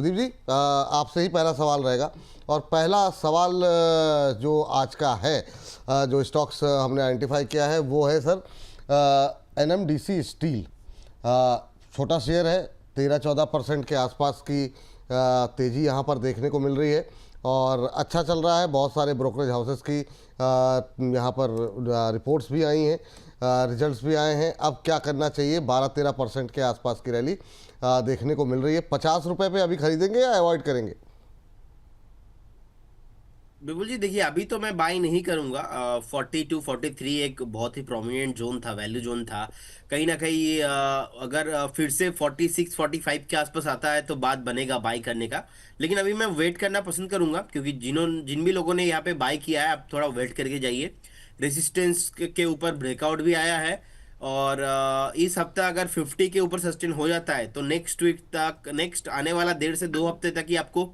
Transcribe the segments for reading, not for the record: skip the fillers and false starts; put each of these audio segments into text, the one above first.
प्रदीप जी, आपसे ही पहला सवाल रहेगा। और पहला सवाल जो आज का है, जो स्टॉक्स हमने आइडेंटिफाई किया है वो है सर एनएमडीसी स्टील। छोटा शेयर है, 13-14% के आसपास की तेज़ी यहाँ पर देखने को मिल रही है और अच्छा चल रहा है। बहुत सारे ब्रोकरेज हाउसेस की यहाँ पर रिपोर्ट्स भी आई हैं, रिजल्ट्स भी आए हैं। अब क्या करना चाहिए? 12-13% के आसपास की रैली देखने को मिल रही है। 50 रुपये पे अभी खरीदेंगे या अवॉइड करेंगे? बिल्कुल जी, देखिए अभी तो मैं बाई नहीं करूंगा। 42-43 एक बहुत ही प्रोमिनेंट जोन था, वैल्यू जोन था। कहीं ना कहीं ये अगर फिर से 46-45 के आसपास आता है तो बात बनेगा बाई करने का। लेकिन अभी मैं वेट करना पसंद करूंगा, क्योंकि जिन भी लोगों ने यहाँ पे बाई किया है, आप थोड़ा वेट करके जाइए। रेजिस्टेंस के ऊपर ब्रेकआउट भी आया है। और इस हफ्ता अगर 50 के ऊपर सस्टेन हो जाता है तो नेक्स्ट वीक तक, नेक्स्ट आने वाला 1.5 से 2 हफ्ते तक ही आपको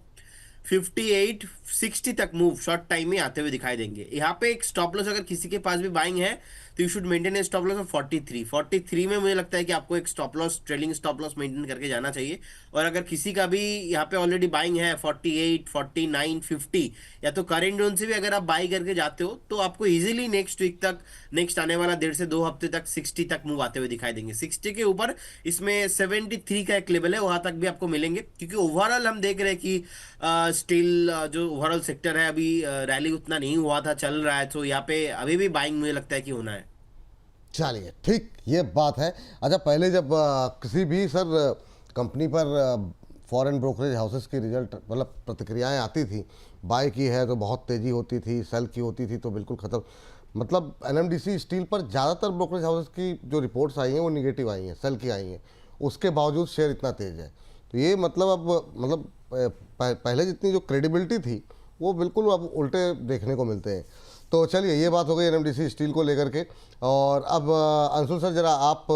58-60 तक मूव शॉर्ट टाइम में आते हुए दिखाई देंगे। यहाँ पे एक स्टॉप लॉस अगर किसी के पास भी बाइंग है तो you should maintain A stop loss of 43 में मुझे लगता है कि आपको एक stop loss, trailing stop loss maintain करके जाना चाहिए। और अगर किसी का भी यहाँ पे ऑलरेडी बाइंग है 48, 49, 50, या तो करेंट जोन से भी अगर आप बाई करके जाते हो तो आपको इजीली नेक्स्ट वीक तक, नेक्स्ट आने वाला 1.5 से 2 हफ्ते तक 60 तक मूव आते हुए दिखाई देंगे। 60 के ऊपर इसमें 73 का एक लेवल है, वहां तक भी आपको मिलेंगे। क्योंकि ओवरऑल हम देख रहे हैं कि स्टील जो ओवरऑल सेक्टर है अभी रैली उतना नहीं हुआ था, चल रहा है। तो यहाँ पे अभी भी बाइंग मुझे लगता है कि होना है। चलिए ठीक, ये बात है। अच्छा, पहले जब किसी भी सर कंपनी पर फॉरेन ब्रोकरेज हाउसेस की रिजल्ट मतलब प्रतिक्रियाएं आती थी, बाय की है तो बहुत तेज़ी होती थी, सेल की होती थी तो बिल्कुल ख़त्म। मतलब एनएमडीसी स्टील पर ज़्यादातर ब्रोकरेज हाउसेस की जो रिपोर्ट्स आई हैं वो निगेटिव आई हैं, सेल की आई हैं। उसके बावजूद शेयर इतना तेज़ है। तो ये मतलब अब मतलब पहले जितनी जो क्रेडिबिलिटी थी वो बिल्कुल अब उल्टे देखने को मिलते हैं। तो चलिए, ये बात हो गई एनएमडीसी स्टील को लेकर के। और अब अंशुल सर, ज़रा आप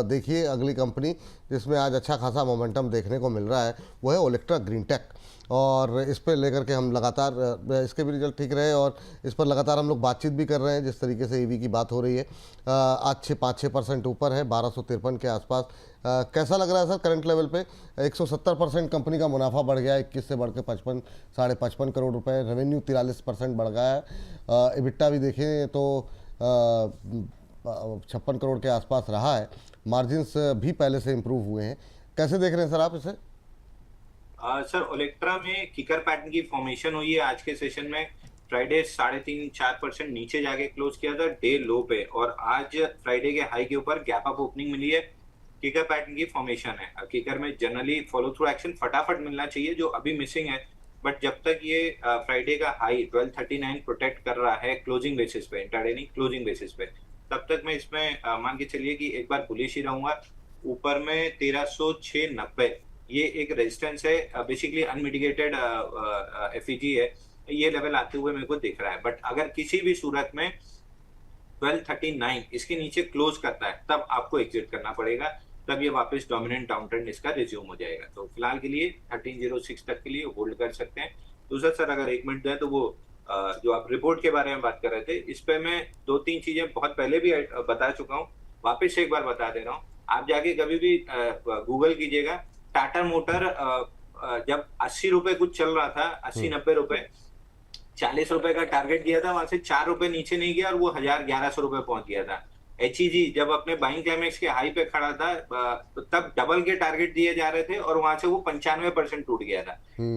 देखिए अगली कंपनी जिसमें आज अच्छा खासा मोमेंटम देखने को मिल रहा है, वो है ओलेक्ट्रा ग्रीन टेक। और इस पे लेकर के हम लगातार इसके भी रिजल्ट ठीक रहे और इस पर लगातार हम लोग बातचीत भी कर रहे हैं। जिस तरीके से ईवी की बात हो रही है, आज 5-6% ऊपर है, 1253 के आसपास। कैसा लग रहा है सर करंट लेवल पे? 170% कंपनी का मुनाफा बढ़ गया है, 21 से बढ़ के 55-55.5 करोड़ रुपए। रेवेन्यू 43% बढ़ गया है। इबिट्टा भी देखें तो 56 करोड़ के आसपास रहा है। मार्जिन्स भी पहले से इम्प्रूव हुए हैं। कैसे देख रहे हैं सर आप इसे? सर, ओलेक्ट्रा में किकर पैटर्न की फॉर्मेशन हुई है आज के सेशन में। फ्राइडे 3.5-4% नीचे जाके क्लोज किया था डे लो पे, और आज फ्राइडे के हाई के ऊपर गैप अप ओपनिंग मिली है। किकर पैटर्न की फॉर्मेशन है। किकर में जनरली फॉलो थ्रू एक्शन फटाफट मिलना चाहिए, जो अभी मिसिंग है। बट जब तक ये फ्राइडे का हाई 1239 प्रोटेक्ट कर रहा है क्लोजिंग बेसिस पे, इंट्राडे नहीं क्लोजिंग बेसिस पे, तब तक मैं इसमें मान के चलिए कि एक बार बुलिश ही रहूंगा। ऊपर में 1306.90 ये एक रेजिस्टेंस है, बेसिकली अनमिटिगेटेड एफईजी है। ये लेवल आते हुए मेरे को दिख रहा है। बट अगर किसी भी सूरत में 1239 इसके नीचे क्लोज करता है तब आपको एग्जिट करना पड़ेगा। तब ये वापस डोमिनेंट डाउन ट्रेंड इसका रिज्यूम हो जाएगा। तो फिलहाल के लिए 1306 तक के लिए होल्ड कर सकते हैं। दूसरा सर, अगर 1 मिनट दें तो वो जो आप रिपोर्ट के बारे में बात कर रहे थे, इस पे मैं 2-3 चीजें बहुत पहले भी बता चुका हूँ, वापस से एक बार बता दे रहा हूँ। आप जाके कभी भी गूगल कीजिएगा, टाटा मोटर जब 80 रुपए कुछ चल रहा था, 80-90 रुपए, 40 रुपए का टारगेट दिया था, वहां से 4 रुपए नीचे नहीं गया और वो 1100 रुपए पहुंच गया था। एचईजी जब अपने बाइंग क्लाइमेक्स के हाई पे खड़ा था, तब डबल के टारगेट दिए जा रहे थे और वहां से वो 95% टूट गया था।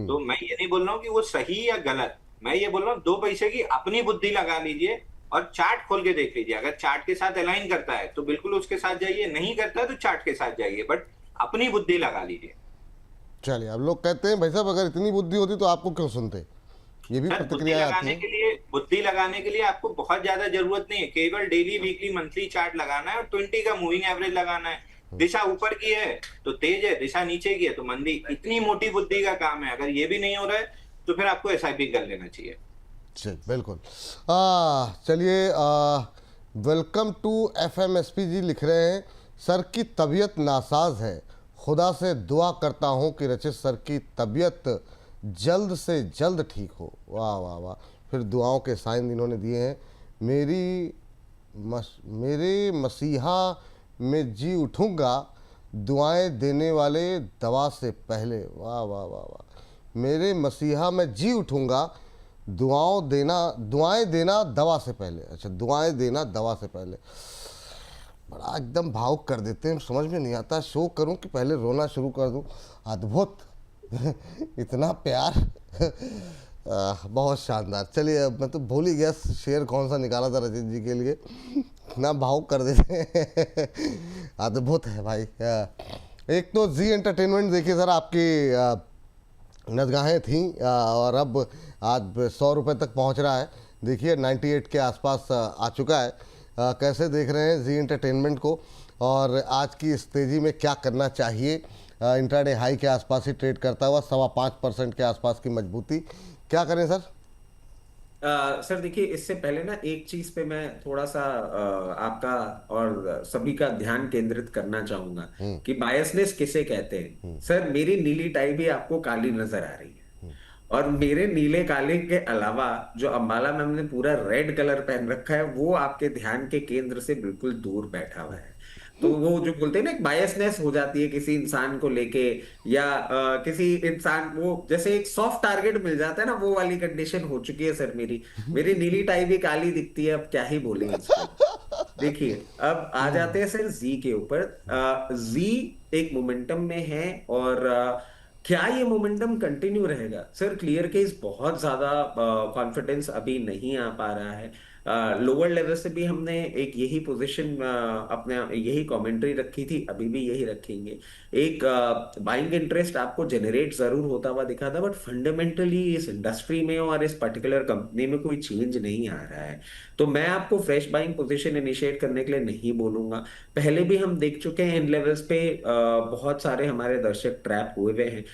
तो मैं ये नहीं बोल रहा हूँ कि वो सही या गलत, मैं ये बोल रहा हूँ 2 पैसे की अपनी बुद्धि लगा लीजिए और चार्ट खोल के देख लीजिए। अगर चार्ट के साथ अलाइन करता है तो बिल्कुल उसके साथ जाइए, नहीं करता है तो चार्ट के साथ जाइए, बट अपनी बुद्धि लगा लीजिए। चलिए, अब लोग कहते हैं भाई साहब अगर इतनी बुद्धि होती तो आपको क्यों सुनते? ये भी सर, प्रतिक्रियाएं आती हैं। बुद्धि लगाने के लिए आपको बहुत ज्यादा जरूरत नहीं है। केवल डेली, वीकली, मंथली चार्ट लगाना है और 20 का मूविंग एवरेज लगाना है। दिशा ऊपर की है तो तेज है, दिशा नीचे की है तो मंदी। इतनी मोटी बुद्धि का काम है। अगर ये भी नहीं हो रहा है तो फिर आपको एसआईपी कर लेना चाहिए। चल बिल्कुल। चलिए, वेलकम टू एफएमएसपी जी लिख रहे हैं, सर की तबीयत नासाज है, खुदा से दुआ करता हूँ कि रचित सर की तबीयत जल्द से जल्द ठीक हो। वाह वाह वाह, फिर दुआओं के साइन इन्होंने दिए हैं। मेरे मसीहा में जी उठूँगा, दुआएं देने वाले दवा से पहले। वाह वाह वाह वाह। मेरे मसीहा मैं जी उठूंगा, दुआएं देना दवा से पहले। अच्छा, दुआएं देना दवा से पहले, बड़ा एकदम भावुक कर देते हैं, समझ में नहीं आता शो करूं कि पहले रोना शुरू कर दूं। अद्भुत इतना प्यार बहुत शानदार। चलिए, अब मैं तो भूल ही गया शेर कौन सा निकाला था रजत जी के लिए, इतना भावुक कर देते हैं अद्भुत है भाई। एक तो जी एंटरटेनमेंट देखिए सर, आपकी नजगाहें थी और अब आज 100 रुपये तक पहुंच रहा है। देखिए 98 के आसपास आ चुका है। कैसे देख रहे हैं जी एंटरटेनमेंट को, और आज की इस तेज़ी में क्या करना चाहिए? इंट्राडे हाई के आसपास ही ट्रेड करता हुआ 5.25% के आसपास की मजबूती, क्या करें सर? सर देखिए, इससे पहले ना एक चीज पे मैं थोड़ा सा आपका और सभी का ध्यान केंद्रित करना चाहूंगा कि बायसनेस किसे कहते हैं। सर, मेरी नीली टाई भी आपको काली नजर आ रही है, और मेरे नीले काले के अलावा जो अंबाला में हमने पूरा रेड कलर पहन रखा है, वो आपके ध्यान के केंद्र से बिल्कुल दूर बैठा हुआ है। तो वो जो बोलते हैं ना, एक बायसनेस हो जाती है किसी इंसान को लेके, या किसी इंसान वो जैसे एक सॉफ्ट टारगेट मिल जाता है ना, वो वाली कंडीशन हो चुकी है सर मेरी। मेरी नीली टाई भी काली दिखती है, अब क्या ही बोले इसको। देखिए, अब आ जाते हैं सर जी के ऊपर। जी एक मोमेंटम में है, और क्या ये मोमेंटम कंटिन्यू रहेगा? सर, क्लियर केस बहुत ज्यादा कॉन्फिडेंस अभी नहीं आ पा रहा है। लोअर लेवल से भी हमने एक यही पोजीशन, अपने यही कमेंट्री रखी थी, अभी भी यही रखेंगे। एक बाइंग इंटरेस्ट आपको जनरेट जरूर होता हुआ दिखा था, बट फंडामेंटली इस इंडस्ट्री में और इस पर्टिकुलर कंपनी में कोई चेंज नहीं आ रहा है। तो मैं आपको फ्रेश बाइंग पोजीशन इनिशिएट करने के लिए नहीं बोलूंगा। पहले भी हम देख चुके हैं इन लेवल्स पे, बहुत सारे हमारे दर्शक ट्रैप हुए हुए हैं।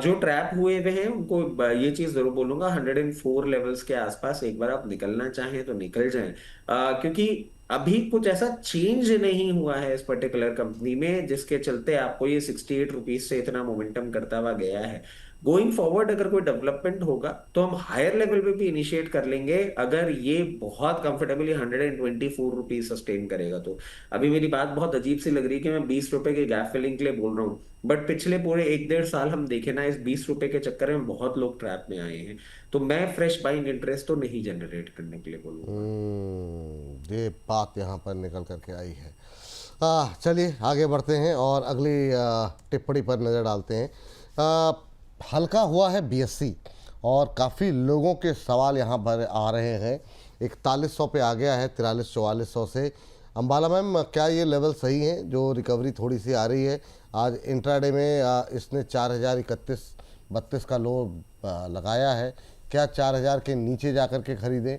जो ट्रैप हुए हुए हैं उनको ये चीज जरूर बोलूंगा, 104 लेवल्स के आसपास एक बार आप निकलना चाहें तो निकल जाएं, क्योंकि अभी कुछ ऐसा चेंज नहीं हुआ है इस पर्टिकुलर कंपनी में जिसके चलते आपको ये 68 रुपीज से इतना मोमेंटम करता हुआ गया है। गोइंग फॉरवर्ड अगर कोई डेवलपमेंट होगा तो हम हायर लेवल पे भी इनिशिएट कर लेंगे, अगर ये बहुत कंफर्टेबली 124 रुपीज सस्टेन करेगा तो। अभी मेरी बात बहुत अजीब सी लग रही है कि मैं 20 रुपए के गैप फिलिंग के लिए बोल रहा हूँ, बट पिछले पूरे 1-1.5 साल हम देखे ना, इस 20 रुपए के चक्कर में बहुत लोग ट्रैप में आए हैं। तो मैं फ्रेश बाइंग इंटरेस्ट तो नहीं जनरेट करने के लिए बोलूंगा। ये बात यहाँ पर निकल करके आई है। चलिए आगे बढ़ते हैं और अगली टिप्पणी पर नज़र डालते हैं। हल्का हुआ है बीएससी और काफ़ी लोगों के सवाल यहाँ पर आ रहे हैं। 4100 पे आ गया है 4300-4400 से। अंबाला मैम, क्या ये लेवल सही है जो रिकवरी थोड़ी सी आ रही है? आज इंट्राडे में इसने 4031-32 का लो लगाया है। क्या 4000 के नीचे जाकर के खरीदें,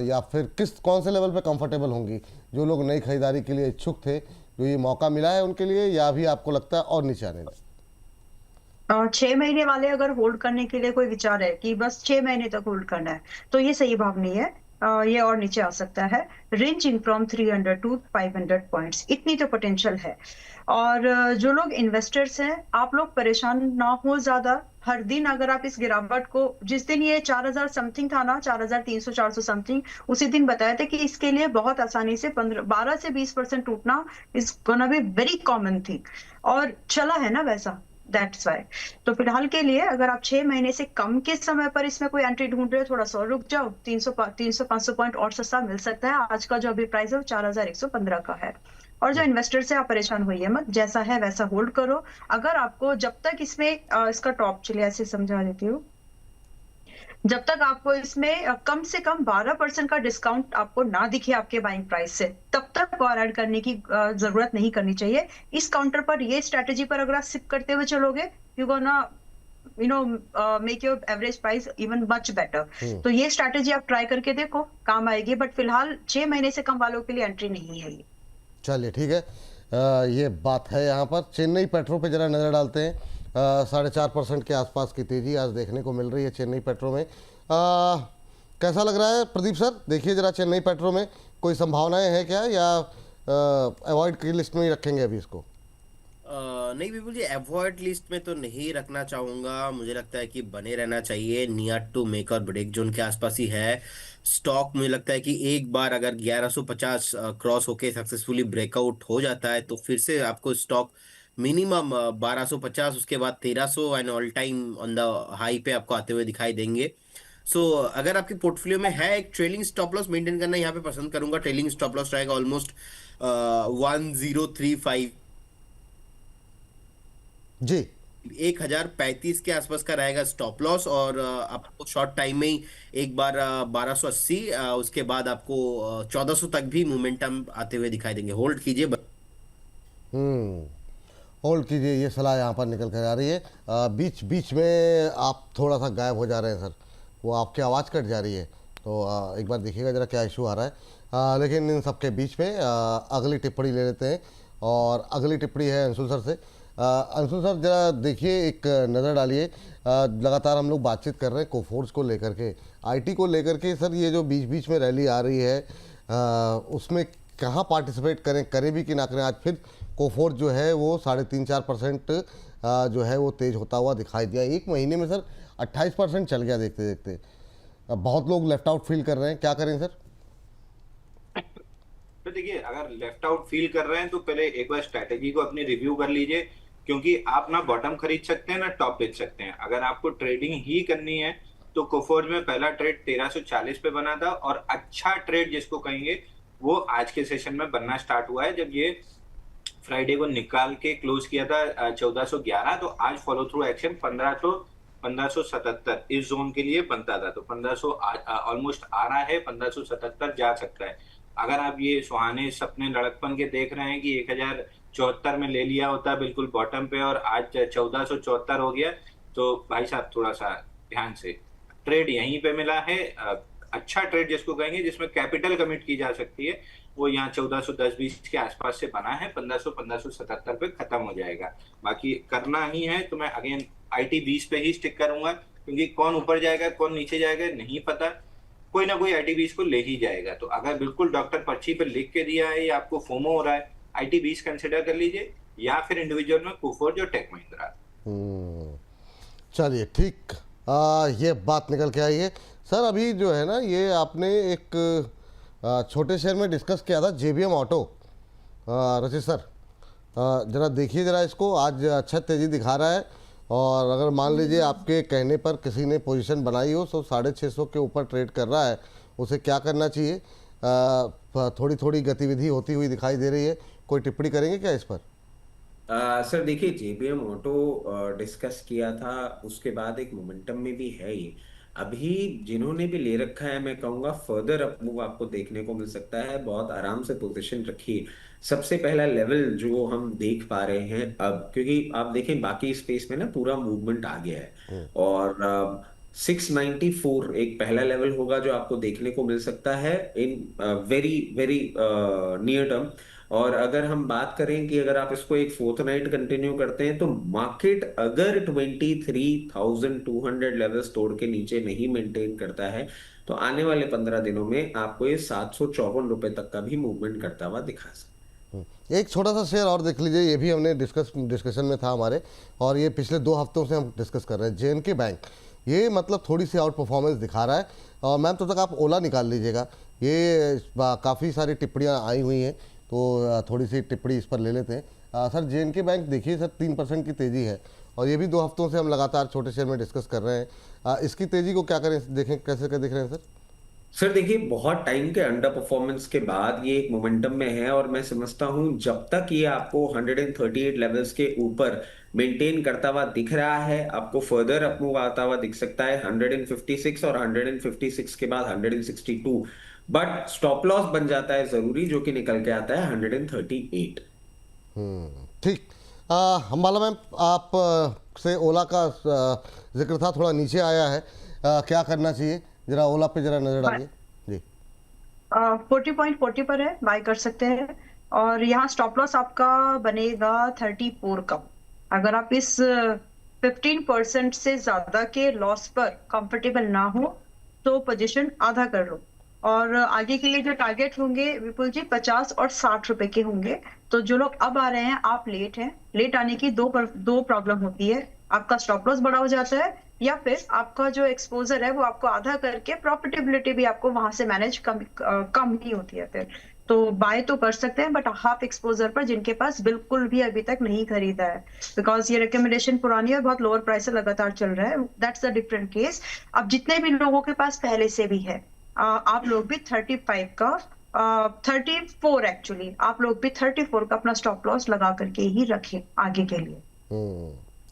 या फिर कौन से लेवल पे कंफर्टेबल होंगी? जो लोग नई खरीदारी के लिए इच्छुक थे, जो ये मौका मिला है उनके लिए, या भी आपको लगता है और नीचे आने दें? 6 महीने वाले अगर होल्ड करने के लिए कोई विचार है कि बस 6 महीने तक होल्ड करना है, तो ये सही भाव नहीं है। ये और नीचे आ सकता है, रेंजिंग फ्रॉम 300 टू 500 पॉइंट्स, इतनी तो पोटेंशियल है। और जो लोग इन्वेस्टर्स हैं, आप लोग परेशान ना हो ज्यादा। हर दिन अगर आप इस गिरावट को, जिस दिन ये 4000 समथिंग था ना, 4300 400 समथिंग, उसी दिन बताया था कि इसके लिए बहुत आसानी से 12 से 20% टूटना is gonna be very common thing, और चला है ना वैसा, दैट्स वाई। तो फिलहाल के लिए अगर आप 6 महीने से कम के समय पर इसमें कोई एंट्री ढूंढ रहे हो, थोड़ा सा रुक जाओ, 300-500 पॉइंट और सस्ता मिल सकता है। आज का जो अभी प्राइस है वो 4115 का है। और जो इन्वेस्टर से आप परेशान होइए मत, जैसा है वैसा होल्ड करो। अगर आपको जब तक इसमें इसका टॉप, चलिए ऐसे समझा देती हूँ, जब तक आपको इसमें कम से कम 12% का डिस्काउंट आपको ना दिखे आपके बाइंग प्राइस से, तब तक और ऐड करने की जरूरत नहीं करनी चाहिए। इस काउंटर पर, ये स्ट्रेटेजी पर अगर आप सिप करते हुए चलोगे, you gonna make your average price even much better. तो ये स्ट्रेटेजी आप ट्राई करके देखो, काम आएगी। बट फिलहाल 6 महीने से कम वालों के लिए एंट्री नहीं है ये। चलिए ठीक है, ये बात है। यहाँ पर चेन्नई पेट्रो पे जरा नज़र डालते हैं। 4.5% के आसपास की तेज़ी आज देखने को मिल रही है चेन्नई पेट्रो में। कैसा लग रहा है प्रदीप सर? देखिए जरा, चेन्नई पेट्रो में कोई संभावनाएं हैं क्या, या अवॉइड की लिस्ट में ही रखेंगे अभी इसको? नहीं बिल्कुल जी, अवॉइड लिस्ट में तो नहीं रखना चाहूंगा। मुझे लगता है कि बने रहना चाहिए, नियर टू मेक और ब्रेक जोन के आसपास ही है स्टॉक। मुझे लगता है कि एक बार अगर 1150 क्रॉस होके सक्सेसफुली ब्रेकआउट हो जाता है तो फिर से आपको स्टॉक मिनिमम 1250, उसके बाद 1300 and all time on the high पे आपको आते हुए दिखाई देंगे। सो अगर आपके पोर्टफोलियो में है एक ट्रेलिंग स्टॉप लॉस मेंटेन करना, यहाँ पे पसंद करूंगा। ट्रेलिंग स्टॉप लॉस रहेगा ऑलमोस्ट 1035, जी 1035 के आसपास का रहेगा स्टॉप लॉस। और आपको शॉर्ट टाइम में ही एक बार 1280, उसके बाद आपको 1400 तक भी मोमेंटम आते हुए दिखाई देंगे। होल्ड कीजिए। होल्ड कीजिए, ये सलाह यहाँ पर निकल कर आ रही है। बीच बीच में आप थोड़ा सा गायब हो जा रहे हैं सर, वो आपकी आवाज़ कट जा रही है, तो एक बार देखिएगा ज़रा क्या इशू आ रहा है। लेकिन इन सब के बीच में अगली टिप्पणी ले लेते हैं, और अगली टिप्पणी है अंशुल सर से। अंशुल सर ज़रा देखिए, एक नज़र डालिए। लगातार हम लोग बातचीत कर रहे हैं कोफोर्स को लेकर के, आईटी को लेकर के। सर ये जो बीच बीच में रैली आ रही है, उसमें कहाँ पार्टिसिपेट करें भी कि ना करें? आज फिर कोफोर्स जो है वो 3.5-4% जो है वो तेज़ होता हुआ दिखाई दिया। एक महीने में सर 28% चल गया देखते देखते। अब बहुत लोग लेफ्ट आउट फील कर रहे हैं, क्या करें सर? तो देखिए, अगर लेफ्ट आउट फील कर रहे हैं तो पहले एक बार स्ट्रैटेजी को अपनी रिव्यू कर लीजिए, क्योंकि आप ना बॉटम खरीद सकते हैं ना टॉप बेच सकते हैं। अगर आपको ट्रेडिंग ही करनी है तो कोफोर्ज में पहला ट्रेड 1340 पे बना था, और अच्छा ट्रेड जिसको कहेंगे वो आज के सेशन में बनना स्टार्ट हुआ है। जब ये फ्राइडे को निकाल के क्लोज किया था 1411, तो आज फॉलो थ्रू एक्शन 1577 इस जोन के लिए बनता था। तो 1500 ऑलमोस्ट आ रहा है, 1577 जा सकता है। अगर आप ये सुहाने सपने लड़कपन के देख रहे हैं कि 1074 में ले लिया होता बिल्कुल बॉटम पे और आज 1474 हो गया, तो भाई साहब थोड़ा सा ध्यान से। ट्रेड यहीं पे मिला है, अच्छा ट्रेड जिसको कहेंगे जिसमें कैपिटल कमिट की जा सकती है, वो यहाँ 1410-20 के आसपास से बना है। 1500-1577 पे खत्म हो जाएगा। बाकी करना ही है तो मैं अगेन IT 20 पे ही स्टिक करूंगा, क्योंकि कौन ऊपर जाएगा कौन नीचे जाएगा नहीं पता, कोई ना कोई IT 20 को ले ही जाएगा। तो अगर बिल्कुल डॉक्टर पर्ची पे लिख के दिया है या आपको फोमो हो रहा है, IT 20 कंसिडर कर लीजिए, या फिर इंडिविजुअल में कोफोर्ज और टेक महिंद्रा। चलिए ठीक, ये बात निकल के आई है सर। अभी जो है ना, ये आपने एक छोटे शहर में डिस्कस किया था JBM ऑटो, रचित सर ज़रा देखिए ज़रा इसको। आज अच्छा तेज़ी दिखा रहा है, और अगर मान लीजिए आपके कहने पर किसी ने पोजीशन बनाई हो तो 650 के ऊपर ट्रेड कर रहा है, उसे क्या करना चाहिए? थोड़ी थोड़ी गतिविधि होती हुई दिखाई दे रही है, कोई टिप्पणी करेंगे क्या इस पर? सर देखिए, JBM ऑटो डिस्कस किया था, उसके बाद एक मोमेंटम में भी है ये। अभी जिन्होंने भी ले रखा है, मैं कहूंगा फर्दर अप मूव आपको देखने को मिल सकता है। बहुत आराम से पोजीशन रखिए। सबसे पहला लेवल जो हम देख पा रहे हैं अब, क्योंकि आप देखें बाकी स्पेस में ना पूरा मूवमेंट आ गया है, और 694 एक पहला लेवल होगा जो आपको देखने को मिल सकता है in very very near term. और अगर हम बात करें कि अगर आप इसको एक फोर्थ नाइट कंटिन्यू करते हैं, तो मार्केट अगर 23,200 लेवल्स तोड़ के नीचे नहीं मेंटेन करता है, तो आने वाले 15 दिनों में आपको ये 754 रुपए तक का भी मूवमेंट करता हुआ दिखा सकता है। एक छोटा सा शेयर और देख लीजिए, ये भी हमने डिस्कशन में था हमारे, और ये पिछले 2 हफ्तों से हम डिस्कस कर रहे हैं। JNK बैंक, ये मतलब थोड़ी सी आउट परफॉर्मेंस दिखा रहा है। और मैम तब तक आप ओला निकाल लीजिएगा। ये काफ़ी सारी टिप्पणियाँ आई हुई हैं, तो थोड़ी सी टिप्पणी इस पर ले लेते हैं। सर JNK बैंक देखिए सर, 3% की तेज़ी है, और ये भी 2 हफ्तों से हम लगातार छोटे शेयर में डिस्कस कर रहे हैं। इसकी तेज़ी को क्या करें, देखें कैसे देख रहे हैं सर? सर देखिए, बहुत टाइम के अंडर परफॉर्मेंस के बाद ये एक मोमेंटम में है, और मैं समझता हूं जब तक ये आपको 138 लेवल्स के ऊपर मेंटेन करता हुआ दिख रहा है, आपको फर्दर अप मूव आता हुआ दिख सकता है 156, और 156 के बाद 162। बट स्टॉप लॉस बन जाता है जरूरी, जो कि निकल के आता है 138। ठीक। अंबाला मैम, आप से ओला का जिक्र था, थोड़ा नीचे आया है, क्या करना चाहिए? जरा ओला पे जरा नजर डालिए जी। 40.40 पर है, बाय कर सकते हैं। और यहाँ स्टॉप लॉस आपका बनेगा 34 का। अगर आप इस 15% से ज्यादा के लॉस पर कंफर्टेबल ना हो तो पोजीशन आधा कर लो। और आगे के लिए जो टारगेट होंगे विपुल जी 50 और 60 रुपए के होंगे। तो जो लोग अब आ रहे हैं, आप लेट हैं। लेट आने की दो प्रॉब्लम होती है, आपका स्टॉप लॉस बड़ा हो जाता है, या फिर आपका जो एक्सपोजर है वो आपको आधा करके प्रॉफिटेबिलिटी भी आपको वहां से मैनेज कम ही होती है फिर। तो बाय तो कर सकते हैं, बट हाफ एक्सपोजर पर, जिनके पास बिल्कुल भी अभी तक नहीं खरीदा है, बिकॉज ये रिकमेंडेशन पुरानी है, बहुत लोअर प्राइस से लगातार चल रहा है, दैट्स अ डिफरेंट केस। अब जितने भी लोगों के पास पहले से भी है, आप लोग भी 35 का 34 एक्चुअली, आप लोग भी 34 का अपना स्टॉप लॉस लगा करके ही रखें आगे के लिए।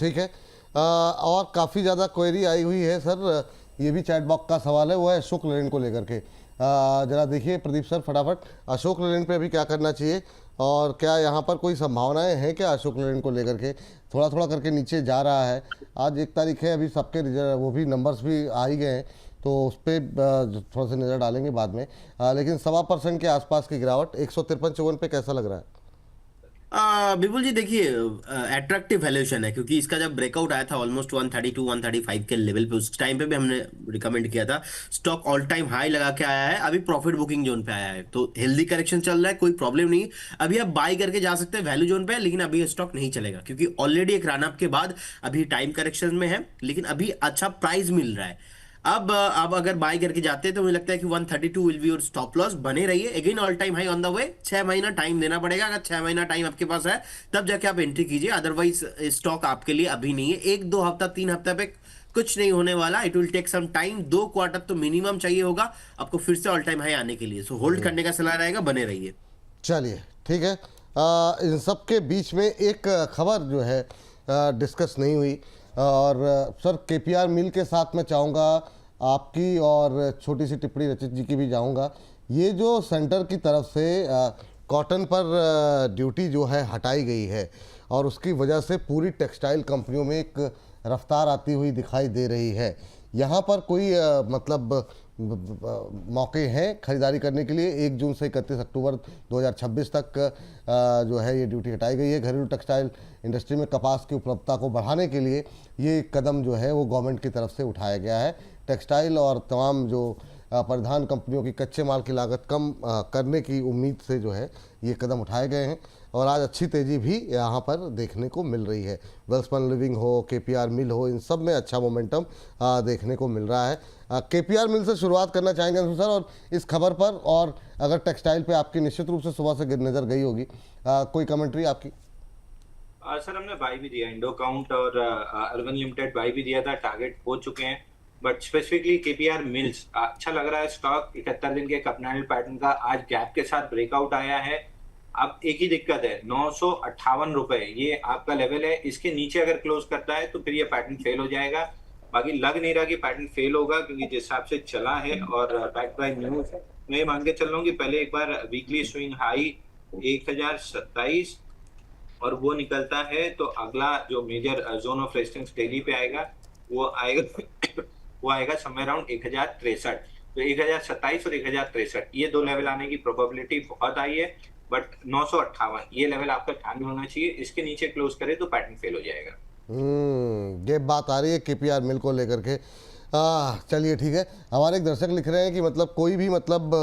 ठीक है। और काफ़ी ज़्यादा क्वेरी आई हुई है सर, ये भी चैट बॉक्स का सवाल है, वो है अशोक लेलैंड को लेकर के। जरा देखिए प्रदीप सर फटाफट, अशोक लेलैंड पे अभी क्या करना चाहिए, और क्या यहाँ पर कोई संभावनाएं हैं क्या अशोक लेलैंड को लेकर के? थोड़ा थोड़ा करके नीचे जा रहा है, आज 1 तारीख है, अभी सबके वो भी नंबर्स भी आ ही गए हैं, तो उस पर थोड़ा सा नज़र डालेंगे बाद में। लेकिन 1.25% के आसपास की गिरावट 153-54 पे कैसा लग रहा है? बिल्कुल जी, देखिए अट्रैक्टिव वैल्यूएशन है, क्योंकि इसका जब ब्रेकआउट आया था ऑलमोस्ट 132 135 के लेवल पे, उस टाइम पे भी हमने रिकमेंड किया था। स्टॉक ऑल टाइम हाई लगा के आया है, अभी प्रॉफिट बुकिंग जोन पे आया है, तो हेल्दी करेक्शन चल रहा है, कोई प्रॉब्लम नहीं। अभी आप बाई करके जा सकते हैं वैल्यू जोन पे, लेकिन अभी ये स्टॉक नहीं चलेगा, क्योंकि ऑलरेडी एक रन अप के बाद अभी टाइम करेक्शन में है, लेकिन अभी अच्छा प्राइस मिल रहा है। अब अगर बाय करके जाते हैं तो मुझे लगता है कि 132 विल बी और स्टॉप लॉस। बने रहिए, again all time high on the way. 6 महीना टाइम देना पड़ेगा, अगर 6 महीना टाइम आपके पास है तब जाके आप एंट्री कीजिए, अदरवाइज स्टॉक आपके लिए अभी नहीं है। 1-2 हफ्ता 3 हफ्ता पे कुछ नहीं होने वाला, it will take some time. 2 quarter तो मिनिमम चाहिए होगा आपको फिर से ऑल टाइम हाई आने के लिए, सो होल्ड करने का सलाह रहेगा, बने रहिए। चलिए ठीक है। इन सब के बीच में एक खबर जो है डिस्कस नहीं हुई, और सर केपीआर मिल के साथ मैं चाहूँगा आपकी और छोटी सी टिप्पणी रचित जी की भी जाऊँगा। ये जो सेंटर की तरफ से कॉटन पर ड्यूटी जो है हटाई गई है, और उसकी वजह से पूरी टेक्सटाइल कंपनियों में एक रफ्तार आती हुई दिखाई दे रही है। यहाँ पर कोई मतलब मौके हैं खरीदारी करने के लिए? 1 जून से 31 अक्टूबर 2026 तक जो है ये ड्यूटी हटाई गई है। घरेलू टेक्सटाइल इंडस्ट्री में कपास की उपलब्धता को बढ़ाने के लिए ये कदम जो है वो गवर्नमेंट की तरफ से उठाया गया है। टेक्सटाइल और तमाम जो परिधान कंपनियों की कच्चे माल की लागत कम करने की उम्मीद से जो है ये कदम उठाए गए हैं, और आज अच्छी तेज़ी भी यहाँ पर देखने को मिल रही है। वेल्सपन लिविंग हो, केपीआर मिल हो, इन सब में अच्छा मोमेंटम देखने को मिल रहा है। केपीआर मिल से शुरुआत करना चाहेंगे अंशु सर, और इस खबर पर, और अगर टेक्सटाइल पे आपकी निश्चित रूप से सुबह से नज़र गई होगी, कोई कमेंट्री आपकी? सर हमने बाई भी दिया, इंडो काउंट और अर्बन लिमिटेड बाई भी दिया था, टारगेट हो चुके हैं, बट स्पेसिफिकली केपीआर मिल्स अच्छा लग रहा है। स्टॉक 71 दिन के कपनाइल पैटर्न का आज गैप के साथ ब्रेकआउट आया है। अब एक ही दिक्कत है, 958 रुपए ये आपका लेवल है, इसके नीचे अगर क्लोज करता है तो फिर ये पैटर्न फेल हो जाएगा। बाकी लग नहीं रहा कि पैटर्न फेल होगा, क्योंकि जिस हिसाब से चला है और बैक बाय न्यूज मैं मान के चल रहा हूँ कि पहले एक बार वीकली स्विंग हाई 1027 और वो निकलता है, तो अगला जो major zone of resistance daily पे आएगा वो आएगा समवेयर अराउंड 1063। तो 1027 और 1063 ये 2 लेवल आने की प्रोबेबिलिटी बहुत आई है, बट 958 ये लेवल आपका ध्यान में होना चाहिए। इसके नीचे क्लोज करे तो पैटर्न फेल हो जाएगा। ये बात आ रही है केपीआर मिल को लेकर के। चलिए ठीक है। हमारे एक दर्शक लिख रहे हैं कि मतलब कोई भी मतलब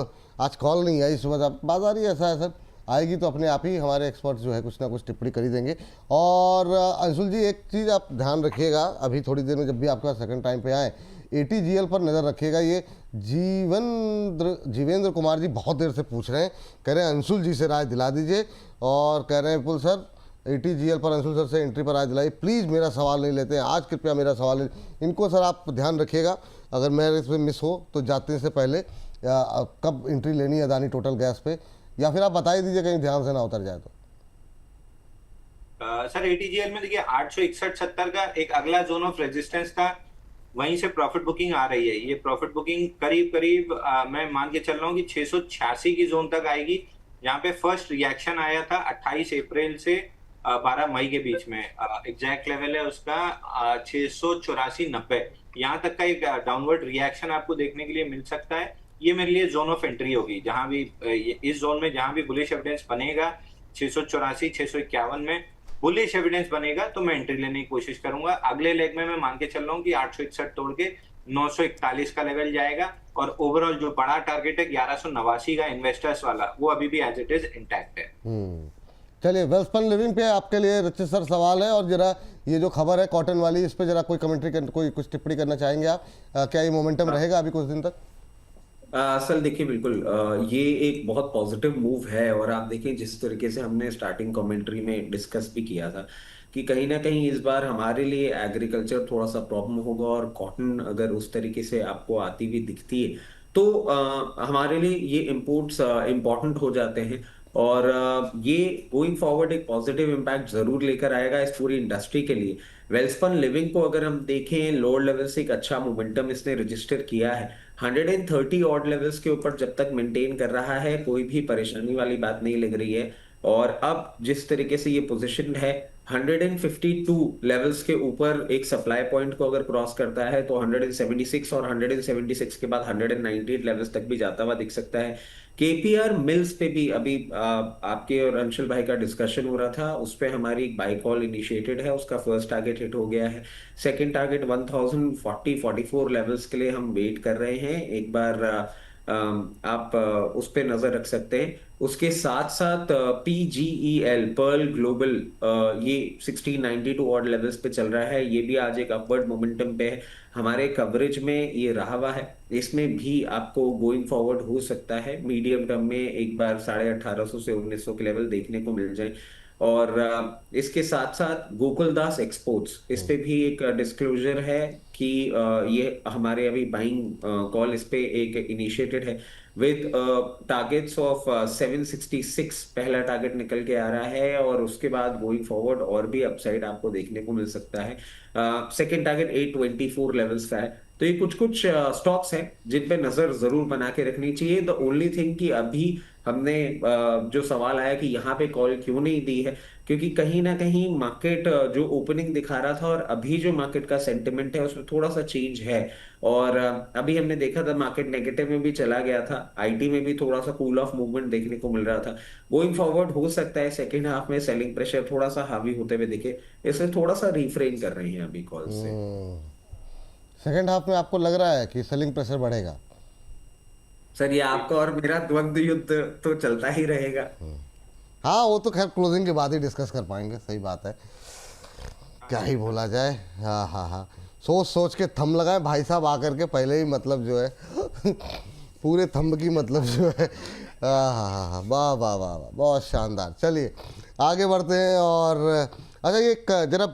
आज कॉल नहीं आई सुबह, बाजारी ऐसा है सर, आएगी तो अपने आप ही हमारे एक्सपर्ट्स जो है कुछ ना कुछ टिप्पणी कर ही देंगे। और अंशुल जी एक चीज़ आप ध्यान रखिएगा, अभी थोड़ी देर में जब भी आपके पास सेकंड टाइम पे आए, ATGL पर नज़र रखिएगा। ये जीवेंद्र कुमार जी बहुत देर से पूछ रहे हैं, कह रहे हैं अंशुल जी से राय दिला दीजिए, और कह रहे हैं पुल सर ATGL पर अंशुल सर से एंट्री पर राय दिलाई प्लीज़, मेरा सवाल नहीं लेते हैं आज, कृपया मेरा सवाल इनको सर आप ध्यान रखिएगा। अगर मैं इसमें मिस हो तो जाते से पहले कब एंट्री लेनी है अदानी टोटल गैस पे, या फिर आप बता ही दीजिए कहीं ध्यान से ना उतर जाए तो। सर ATGL में देखिए 861.70 का एक अगला जोन ऑफ रेजिस्टेंस था, वहीं से प्रॉफिट बुकिंग आ रही है। ये प्रॉफिट बुकिंग करीब करीब मैं मान के चल रहा हूँ कि 686 की जोन तक आएगी। यहाँ पे फर्स्ट रिएक्शन आया था 28 अप्रैल से 12 मई के बीच में, एग्जैक्ट लेवल है उसका 684.90। यहाँ तक का एक डाउनवर्ड रिएक्शन आपको देखने के लिए मिल सकता है। ये मेरे लिए जोन ऑफ एंट्री होगी, जहां भी इस जोन में जहां भी बुलिश एविडेंस बनेगा 684 651 में बुलिश एविडेंस बनेगा तो मैं एंट्री लेने की कोशिश करूंगा। अगले लेग में मैं मान के चल रहा हूँ कि 861 तोड़ के 941 का लेवल जाएगा, और ओवरऑल जो बड़ा टारगेट है 1189 का इन्वेस्टर्स वाला, वो अभी भी एज इट इज इंटैक्ट है। चलिए वेल्सपन लिविंग पे आपके लिए रचित सर सवाल है, और जरा ये जो खबर है कॉटन वाली, इस पे जरा कोई कमेंट्री कोई कुछ टिप्पणी करना चाहेंगे आप? क्या ये मोमेंटम रहेगा अभी कुछ दिन तक? सर देखिए बिल्कुल ये एक बहुत पॉजिटिव मूव है। और आप देखिए जिस तरीके से हमने स्टार्टिंग कमेंट्री में डिस्कस भी किया था कि कहीं ना कहीं इस बार हमारे लिए एग्रीकल्चर थोड़ा सा प्रॉब्लम होगा, और कॉटन अगर उस तरीके से आपको आती हुई दिखती है तो हमारे लिए ये इम्पोर्ट्स इम्पॉर्टेंट हो जाते हैं। और ये गोइंग फॉरवर्ड एक पॉजिटिव इम्पैक्ट जरूर लेकर आएगा इस पूरी इंडस्ट्री के लिए। वेल्सपन लिविंग को अगर हम देखें, लोअर लेवल से एक अच्छा मोमेंटम इसने रजिस्टर किया है। 130 ऑड लेवल्स के ऊपर जब तक मेंटेन कर रहा है, कोई भी परेशानी वाली बात नहीं लग रही है। और अब जिस तरीके से ये पोजीशन है, 152 लेवल्स के ऊपर एक सप्लाई पॉइंट को अगर क्रॉस करता है तो 176, और 176 के बाद 198 लेवल्स तक भी जाता हुआ दिख सकता है। केपीआर मिल्स पे भी अभी आपके और अंशुल भाई का डिस्कशन हो रहा था, उस पे हमारी एक बाई कॉल इनिशिएटेड है, उसका फर्स्ट टारगेट हिट हो गया है। सेकंड टारगेट 1040-44 लेवल्स के लिए हम वेट कर रहे हैं। एक बार आप उस पे नजर रख सकते हैं। उसके साथ साथ PGEL पर्ल ग्लोबल ये 1692 ऑड लेवल्स पे चल रहा है, ये भी आज एक अपवर्ड मोमेंटम पे है। हमारे कवरेज में ये रहा हुआ है, इसमें भी आपको गोइंग फॉरवर्ड हो सकता है मीडियम टर्म में एक बार 1850 से 1900 के लेवल देखने को मिल जाए। और इसके साथ साथ गोकुलदास एक्सपोर्ट्स, इस पे भी एक डिस्क्लोजर है कि ये हमारे अभी बाइंग कॉल इस पे एक इनिशिएटेड है विद टारगेट्स ऑफ 766। पहला टारगेट निकल के आ रहा है, और उसके बाद गोइंग फॉरवर्ड और भी अपसाइड आपको देखने को मिल सकता है। सेकेंड टारगेट 824 लेवल्स का है। तो ये कुछ कुछ स्टॉक्स हैं जिन पे नजर जरूर बना के रखनी चाहिए। द ओनली थिंग कि अभी हमने जो सवाल आया कि यहाँ पे कॉल क्यों नहीं दी है, क्योंकि कहीं ना कहीं मार्केट जो ओपनिंग दिखा रहा था और अभी जो मार्केट का सेंटिमेंट है उसमें थोड़ा सा चेंज है। और अभी हमने देखा था मार्केट नेगेटिव में भी चला गया था, आईटी में भी थोड़ा सा कूल ऑफ मूवमेंट देखने को मिल रहा था। गोइंग फॉरवर्ड हो सकता है सेकेंड हाफ में सेलिंग प्रेशर थोड़ा सा हावी होते हुए दिखे, इसलिए थोड़ा सा रिफ्रेन कर रहे हैं अभी कॉल से। सेकेंड हाफ में आपको लग रहा है कि सेलिंग प्रेशर बढ़ेगा? सर ये आपका और मेरा द्वंद्व युद्ध तो चलता ही रहेगा। हाँ, वो तो खैर क्लोजिंग के बाद ही डिस्कस कर पाएंगे, सही बात है, क्या ही बोला जाए। हाँ हाँ हाँ, सोच सोच के थंब लगाए भाई साहब आकर के पहले ही, मतलब जो है पूरे थंब की मतलब जो है। हाँ हाँ हाँ हाँ, वाह वाह वाह वाह, बहुत शानदार। चलिए आगे बढ़ते हैं। और अच्छा ये जरा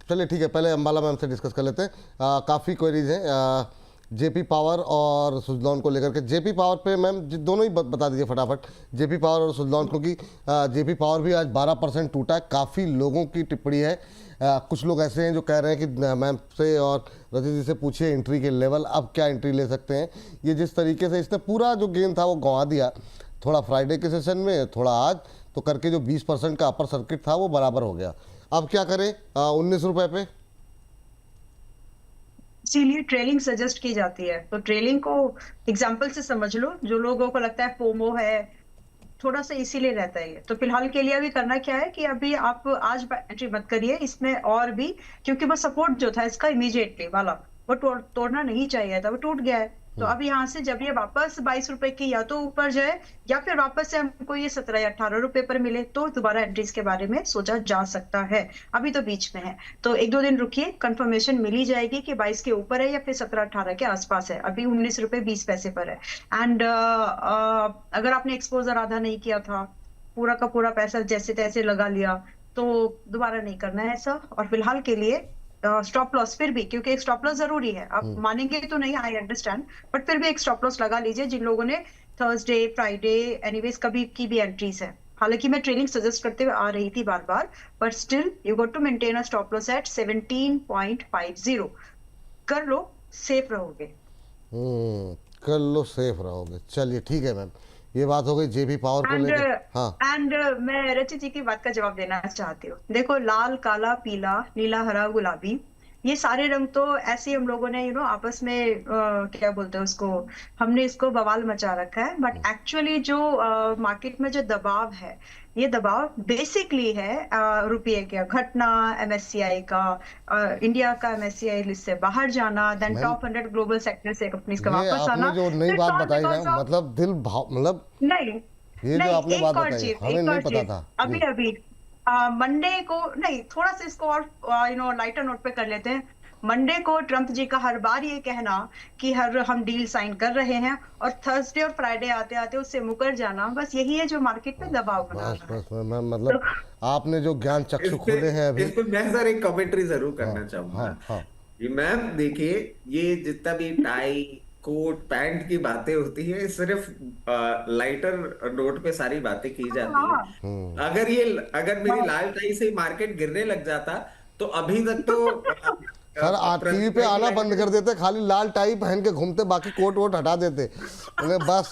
चलिए ठीक है, पहले अंबाला मैम से डिस्कस कर लेते हैं। काफ़ी क्वेरीज हैं जेपी पावर और सुजलॉन को लेकर के। जेपी पावर पे मैम दोनों ही बता दीजिए फटाफट, जेपी पावर और सुजलॉन, क्योंकि जेपी पावर भी आज 12% टूटा है। काफ़ी लोगों की टिप्पणी है, कुछ लोग ऐसे हैं जो कह रहे हैं कि मैम से और रजत जी से पूछिए एंट्री के लेवल, अब क्या एंट्री ले सकते हैं। ये जिस तरीके से इसने पूरा जो गेम था वो गंवा दिया, थोड़ा फ्राइडे के सेशन में, थोड़ा आज, तो करके जो 20% का अपर सर्किट था वो बराबर हो गया। अब क्या करें 19 रुपये पे? इसीलिए ट्रेलिंग सजेस्ट की जाती है। तो ट्रेलिंग को एग्जांपल से समझ लो, जो लोगों को लगता है फोमो है थोड़ा सा, इसीलिए रहता है ये। तो फिलहाल के लिए अभी करना क्या है कि अभी आप आज एंट्री मत करिए इसमें, और भी क्योंकि वो सपोर्ट जो था इसका इमीडिएटली वाला वो तोड़ना नहीं चाहिए था, वो टूट गया है। तो अब यहाँ से जब ये वापस 22 रुपए की या तो ऊपर जाए या फिर वापस से हमको ये 17 या 18 रुपए पर मिले तो दोबारा एंट्रीज के बारे में सोचा जा सकता है। अभी तो बीच में है, तो 1-2 दिन रुकिए, कंफर्मेशन मिल ही जाएगी कि 22 के ऊपर है या फिर 17-18 के आसपास है। अभी 19 रुपए 20 पैसे पर है। एंड अगर आपने एक्सपोजर आधा नहीं किया था, पूरा का पूरा पैसा जैसे तैसे लगा लिया, तो दोबारा नहीं करना है ऐसा। और फिलहाल के लिए स्टॉप लॉस फिर भी, क्योंकि एक स्टॉप लॉस जरूरी है, आप मानेंगे तो नहीं, आई अंडरस्टैंड, बट फिर भी एक स्टॉप लॉस लगा लीजिए जिन लोगों ने थर्सडे फ्राइडे एनीवेज कभी की भी एंट्रीज है। हालांकि मैं ट्रेडिंग सजेस्ट करते हुए आ रही थी बार बार, but still you got to maintain a stop loss at 17.50। कर लो, सेफ रहोगे। कर लो, सेफ रहोगे। चलिए ठीक है मैम, ये बात हो गई जेपी पावर को लेकर। हाँ, एंड मैं रचित जी की बात का जवाब देना चाहती हूँ। देखो, लाल, काला, पीला, नीला, हरा, गुलाबी, ये सारे रंग तो ऐसे हम लोगों ने आपस में क्या बोलते हैं उसको, हमने इसको बवाल मचा रखा है। बट एक्चुअली जो मार्केट में जो दबाव है, ये दबाव बेसिकली है रुपये का घटना, MSCI का, इंडिया का MSCI लिस्ट से बाहर जाना, देन टॉप 100 ग्लोबल सेक्टर से कंपनीज का वापस आना। जो नई बात बताई ना, मतलब दिल भाव, मतलब नहीं, ये जो आपने बात बताई हमें नहीं पता था। अभी मंडे को नहीं, थोड़ा सा इसको और लाइटर नोट पे कर लेते हैं। मंडे को ट्रम्प जी का हर बार ये कहना कि हम डील साइन कर रहे हैं, और थर्सडे और फ्राइडे आते आते उससे मुकर जाना, बस यही है जो मार्केट पे दबाव बना बस रहा है। बस मतलब आपने जो ज्ञान चक्षु खोले हैं अभी। इस पे मैं सर एक कमेंट्री जरूर करना हाँ चाहूंगा। हाँ। ये मैम देखिए, ये जितना भी टाई कोट पैंट की बातें होती है, सिर्फ लाइटर नोट पे सारी बातें की जाती है। हाँ अगर मेरी हाँ। लाल टाई से मार्केट गिरने लग जाता तो अभी तक तो सर आज टीवी पे आना बंद कर देते, खाली लाल टाई पहन के घूमते, बाकी कोट वोट हटा देते, उन्हें बस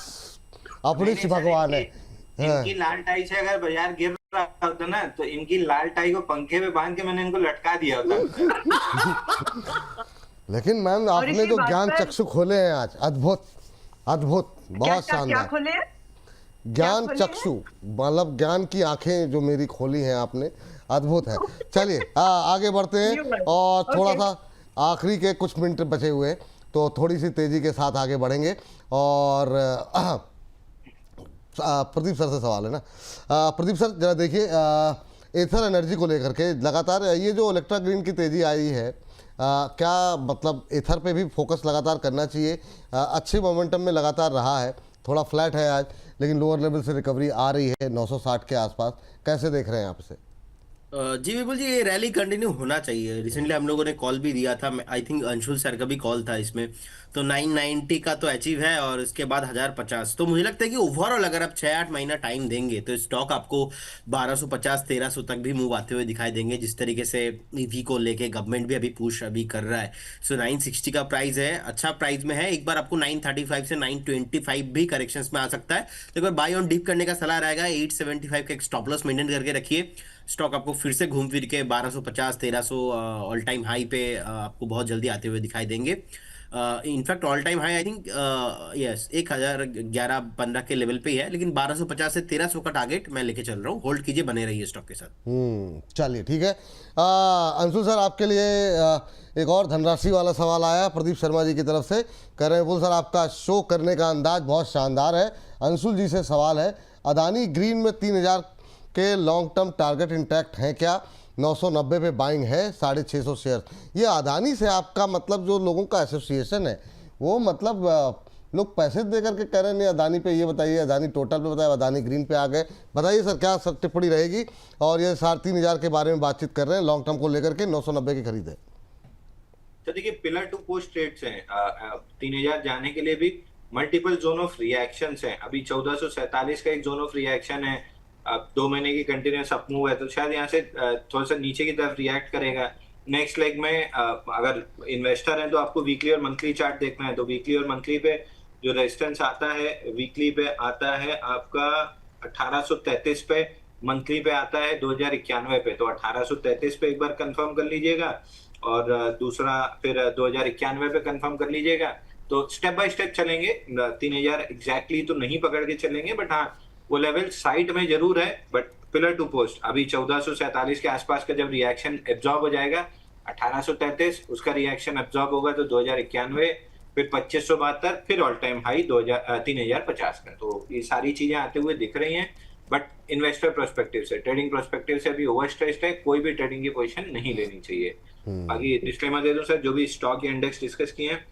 अपनी सी भगवान है। इनकी लाल टाई से अगर बाजार गिर रहा होता ना, तो इनकी लाल टाई को पंखे पे बांध के मैंने इनको लटका दिया होता। लेकिन मैम और आपने इसी जो बात ज्ञान पर चक्षु खोले हैं आज, अद्भुत अद्भुत, क्या बहुत क्या क्या शानदार। खोले हैं? ज्ञान खोले हैं? चक्षु मतलब ज्ञान की आंखें जो मेरी खोली हैं आपने, अद्भुत है। चलिए आगे बढ़ते हैं, New word. और थोड़ा Okay. सा आखिरी के कुछ मिनट बचे हुए हैं, तो थोड़ी सी तेजी के साथ आगे बढ़ेंगे। और प्रदीप सर से सवाल है ना। प्रदीप सर जरा देखिए, एथर एनर्जी को लेकर के लगातार ये जो इलेक्ट्रा ग्रीन की तेजी आई है, क्या मतलब एथर पे भी फोकस लगातार करना चाहिए? अच्छी मोमेंटम में लगातार रहा है, थोड़ा फ्लैट है आज, लेकिन लोअर लेवल से रिकवरी आ रही है 960 के आसपास, कैसे देख रहे हैं आप इसे? जी बिल्कुल जी, ये रैली कंटिन्यू होना चाहिए। रिसेंटली हम लोगों ने कॉल भी दिया था, आई थिंक अंशुल सर का भी कॉल था इसमें। तो 990 का तो अचीव है, और उसके बाद 1050। तो मुझे लगता है कि ओवरऑल अगर आप 6-8 महीना टाइम देंगे तो स्टॉक आपको 1250-1300 तक भी मूव आते हुए दिखाई देंगे। जिस तरीके से ईवी को लेके गवर्नमेंट भी अभी पुश अभी कर रहा है। सो 960 का प्राइस है, अच्छा प्राइस में है। एक बार आपको 935 से 925 भी करेक्शंस में आ सकता है। तो एक बार बाय ऑन डिप करने का सलाह रहेगा। 875 का एक स्टॉप लॉस मेंटेन करके रखिए। स्टॉक आपको फिर से घूम फिर के 1250-1300 ऑल टाइम हाई पे आपको बहुत जल्दी आते हुए दिखाई देंगे। In fact all time high I think yes 1011-15 के लेवल पे ही है, लेकिन 1250 से 1300 का टारगेट मैं लेके चल रहा हूँ। होल्ड कीजिए, बने रहिए स्टॉक के साथ। चलिए ठीक है। अंशुल सर आपके लिए एक और धनराशि वाला सवाल आया प्रदीप शर्मा जी की तरफ से। कह रहे हैं बोल सर आपका शो करने का अंदाज बहुत शानदार है। अंशुल जी से सवाल है, अदानी ग्रीन में 3000 के लॉन्ग टर्म टारगेट इंटैक्ट हैं क्या? 990 पे बाइंग है, 650 शेयर। ये अदानी से आपका मतलब जो लोगों का एसोसिएशन है, वो मतलब लोग पैसे दे करके कह रहे हैं नहीं अदानी पे, ये बताइए अदानी टोटल पे बताइए, अदानी ग्रीन पे आ गए, बताइए सर क्या सर टिप्पणी रहेगी? और ये 3500 के बारे में बातचीत कर रहे हैं, लॉन्ग टर्म को लेकर के 990 की खरीद है। तो देखिए, पिलर टू पोस्ट ट्रेड्स हैं। 3000 जाने के लिए भी मल्टीपल जोन ऑफ रिएक्शंस हैं। अभी 1447 का एक जोन ऑफ रिएक्शन है। 2 महीने की कंटिन्यूस अप मूव है, तो शायद यहाँ से थोड़ा सा नीचे की तरफ रिएक्ट करेगा। नेक्स्ट लेग में अगर इन्वेस्टर हैं तो आपको वीकली और मंथली चार्ट देखना है। तो वीकली और मंथली पे जो रेजिस्टेंस आता है, वीकली पे आता है आपका 1833 पे, मंथली पे आता है 2091 पे। तो 1833 पे एक बार कंफर्म कर लीजिएगा, और दूसरा फिर 2091 पे कंफर्म कर लीजिएगा। तो स्टेप बाय स्टेप चलेंगे। 3000 एग्जैक्टली तो नहीं पकड़ के चलेंगे, बट हाँ वो लेवल साइड में जरूर है। बट पिलर टू पोस्ट अभी 1447 के आसपास का जब रिएक्शन एब्जॉर्ब हो जाएगा, 1833 उसका रिएक्शन एब्जॉर्ब होगा तो 2091, फिर 2572, फिर ऑल टाइम हाई 3050 का। तो ये सारी चीजें आते हुए दिख रही हैं। बट इन्वेस्टर प्रोस्पेक्टिव से, ट्रेडिंग प्रोस्पेक्टिव से अभी ओवर स्ट्रेस्ड है, कोई भी ट्रेडिंग की पोजीशन नहीं लेनी चाहिए। बाकी डिस्क्लेमर दे दूं सर, जो भी स्टॉक या इंडेक्स डिस्कस किए हैं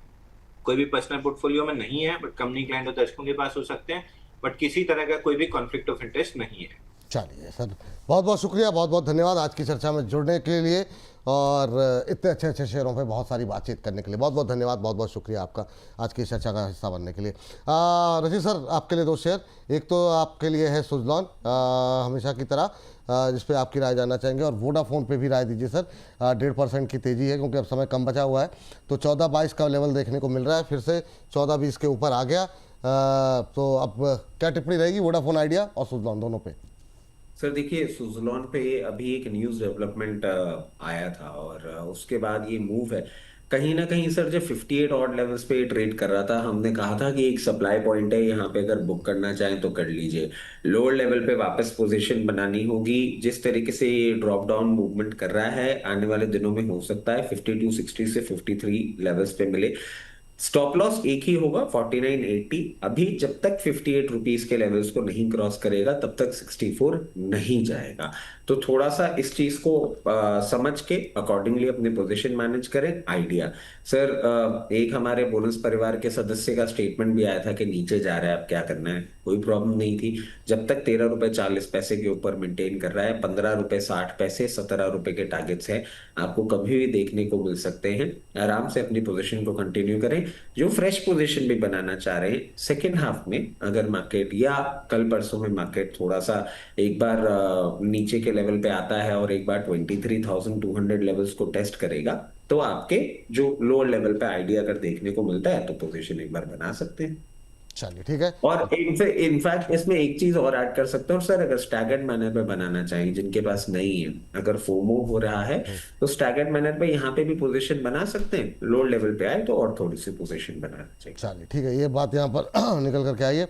कोई भी पर्सनल पोर्टफोलियो में नहीं है, बट कंपनी क्लाइंट और दर्शकों के पास हो सकते हैं, बट किसी तरह का कोई भी कॉन्फ्लिक्ट ऑफ इंटरेस्ट नहीं है। चलिए सर, बहुत बहुत शुक्रिया, बहुत बहुत धन्यवाद आज की चर्चा में जुड़ने के लिए, और इतने अच्छे अच्छे शेयरों पे बहुत सारी बातचीत करने के लिए बहुत बहुत धन्यवाद, बहुत बहुत शुक्रिया आपका आज की चर्चा का हिस्सा बनने के लिए। रशीद सर आपके लिए 2 शेयर, एक तो आपके लिए है सुजलॉन हमेशा की तरह, जिस पे आपकी राय जानना चाहेंगे, और वोडाफोन पे भी राय दीजिए सर। 1.5% की तेज़ी है क्योंकि अब समय कम बचा हुआ है, तो 14-22 का लेवल देखने को मिल रहा है, फिर से 14-20 के ऊपर आ गया। तो अब क्या टिप्पणी रहेगी वोडाफोन आइडिया और सुजलॉन दोनों पे? सर देखिए, सुजलॉन पे अभी एक न्यूज़ डेवलपमेंट आया था, और उसके बाद ये मूव है कहीं ना कहीं सर। जब 58 ऑड लेवल्स पे ट्रेड कर रहा था, हमने कहा था कि एक सप्लाई पॉइंट है यहाँ पे, अगर बुक करना चाहें तो कर लीजिए। लोअर लेवल पे वापस पोजीशन बनानी होगी। जिस तरीके से ये ड्रॉप डाउन मूवमेंट कर रहा है, आने वाले दिनों में हो सकता है 5260 से 53 लेवल्स पे मिले। स्टॉप लॉस एक ही होगा 49.80। अभी जब तक 58 रुपीज के लेवल्स को नहीं क्रॉस करेगा तब तक 64 नहीं जाएगा। तो थोड़ा सा इस चीज को समझ के अकॉर्डिंगली अपने पोजीशन मैनेज करें। आइडिया सर, एक हमारे बोनस परिवार के सदस्य का स्टेटमेंट भी आया था कि नीचे जा रहा है, अब क्या करना है। कोई प्रॉब्लम नहीं थी जब तक 13 रुपए 40 पैसे के ऊपर मेंटेन कर रहा है। 15 रुपए 60 पैसे 17 रुपए के टारगेट्स हैं, आपको कभी भी देखने को मिल सकते हैं। आराम से अपनी पोजीशन को कंटिन्यू करें। जो फ्रेश पोजीशन भी बनाना चाह रहे हैं सेकेंड हाफ में, अगर मार्केट या कल परसों में मार्केट थोड़ा सा एक बार नीचे के लेवल पे आता है और एक बार 23,200 लेवल्स को टेस्ट करेगा, तो आपके जो लोअर लेवल पे आइडिया अगर देखने को मिलता है तो पोजीशन एक बार बना सकते हैं। चलिए ठीक है। और इनफैक्ट इसमें एक चीज और ऐड कर सकते हैं। और सर अगर स्टैगर्ड मैनर पे बनाना चाहिए, जिनके पास नहीं है, अगर फोमो हो रहा है तो स्टैगर्ड मैनर पे यहाँ पे भी पोजीशन बना सकते हैं। लोअर लेवल पे आए तो और थोड़ी सी पोजीशन बनाना चाहिए। चलिए ठीक है, ये बात यहाँ पर निकल करके आई है।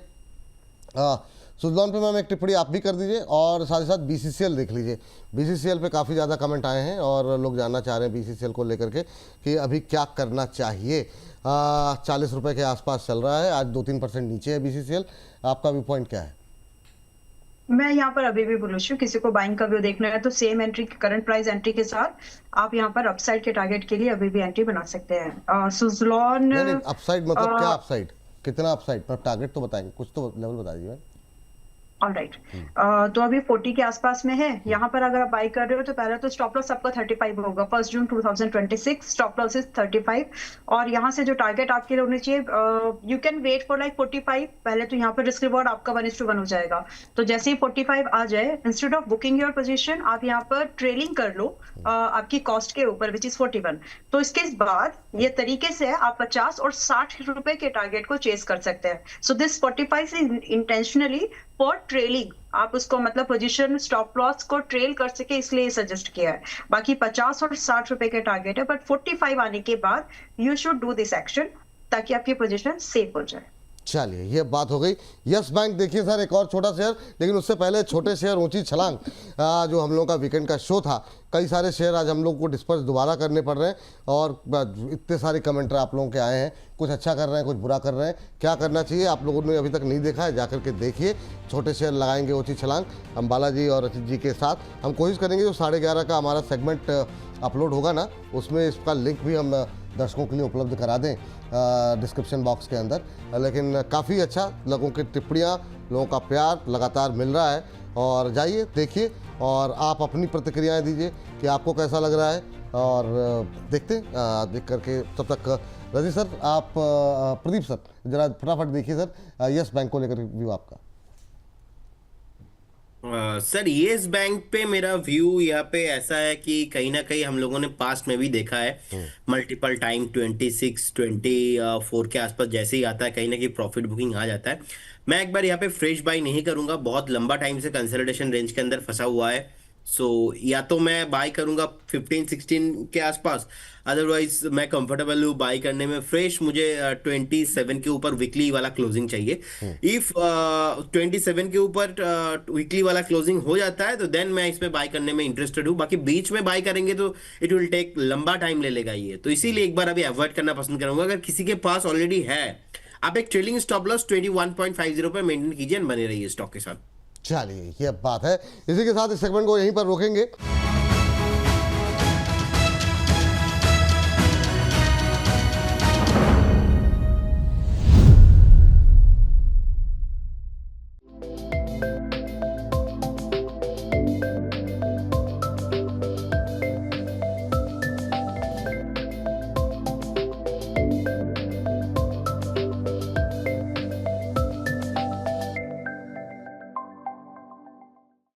सुजलॉन पे मैम एक टिप्पणी आप भी कर दीजिए और साथ ही साथ BCCL देख लीजिए। BCCL पे काफ़ी ज़्यादा कमेंट आए हैं और लोग जानना चाह रहे हैं BCCL को लेकर के कि अभी क्या करना चाहिए। 40 रुपये के आसपास चल रहा है, आज 2-3% नीचे है BCCL। आपका व्यू पॉइंट क्या है? मैं यहाँ पर अभी भी बुलिश हूँ। किसी को बाइंग का व्यू देखना है तो same entry, current price entry के साथ आप यहाँ पर अपसाइड के टारगेट के लिए अभी भी एंट्री बना सकते हैं। सुजलॉन अपसाइड मतलब क्या अपसाइड, कितना अपसाइड, मतलब टारगेट तो बताएंगे, कुछ तो लेवल बता दीजिए। ऑलराइट, तो अभी 40 के आसपास में है। यहाँ पर अगर आप बाई कर रहे हो तो पहले तो स्टॉप लॉस आपका 35 होगा। 1 जून 2026 स्टॉप लॉस इज 35 और यहाँ से जो टारगेट आपके लिए होने चाहिए, you can wait for like 45। पहले तो यहाँ पर रिस्क रिवॉर्ड आपका 1:1 हो जाएगा। तो जैसे ही 45 आ जाए, instead of booking your position आप यहाँ पर ट्रेलिंग कर लो आपकी कॉस्ट के ऊपर, विच इज 41। तो इसके बाद ये तरीके से आप 50 और 60 रुपए के टारगेट को चेस कर सकते हैं। So this 45 is intentionally for trailing. आप उसको मतलब पोजीशन स्टॉप लॉस को ट्रेल कर सके इसलिए सजेस्ट किया है। बाकी 50 और 60 रुपए के टारगेट है, बट 45 आने के बाद you should do this action ताकि आपकी पोजीशन सेफ हो जाए। चलिए ये बात हो गई। यस बैंक देखिए सर, एक और छोटा शेयर, लेकिन उससे पहले छोटे शेयर ऊंची छलांग। जो हम लोगों का वीकेंड का शो था, कई सारे शेयर आज हम लोग को डिस्पर्स दोबारा करने पड़ रहे हैं और इतने सारे कमेंटर आप लोगों के आए हैं, कुछ अच्छा कर रहे हैं, कुछ बुरा कर रहे हैं। क्या करना चाहिए आप लोगों ने अभी तक नहीं देखा है, जाकर के देखिए। छोटे शेयर लगाएंगे ऊंची छलांग। हम बालाजी और रचित जी के साथ हम कोशिश करेंगे जो 11:30 का हमारा सेगमेंट अपलोड होगा ना, उसमें इसका लिंक भी हम दर्शकों के लिए उपलब्ध करा दें डिस्क्रिप्शन बॉक्स के अंदर। लेकिन काफ़ी अच्छा, लोगों की टिप्पणियाँ, लोगों का प्यार लगातार मिल रहा है और जाइए देखिए और आप अपनी प्रतिक्रियाएं दीजिए कि आपको कैसा लग रहा है और देखते देख करके। तब तक रजी सर, आप प्रदीप सर जरा फटाफट देखिए सर यस बैंक को लेकर व्यू आपका। सर येस बैंक पे मेरा व्यू यहाँ पे ऐसा है कि कहीं ना कहीं हम लोगों ने पास्ट में भी देखा है मल्टीपल टाइम 26, 24 के आसपास जैसे ही आता है कहीं ना कहीं प्रॉफिट बुकिंग आ जाता है। मैं एक बार यहाँ पे फ्रेश बाई नहीं करूंगा, बहुत लंबा टाइम से कंसोलिडेशन रेंज के अंदर फंसा हुआ है। सो या तो मैं बाई करूंगा 15-16 के आसपास, अदरवाइज मैं कंफर्टेबल हूँ बाई करने में। फ्रेश मुझे 27 के ऊपर वीकली वाला क्लोजिंग चाहिए। इफ 27 के ऊपर वीकली वाला क्लोजिंग हो जाता है तो देन मैं इसमें बाई करने में इंटरेस्टेड हूँ। बाकी बीच में बाई करेंगे तो इट विल टेक लंबा टाइम ले लेगा ये, तो इसीलिए एक बार अभी अवॉइड करना पसंद करूंगा। अगर किसी के पास ऑलरेडी है, आप एक ट्रेलिंग स्टॉप लॉस 21.50 पे मेंटेन कीजिए, बने रहिए स्टॉक के साथ। चलिए ये बात है। इसी के साथ इस सेगमेंट को यहीं पर रोकेंगे।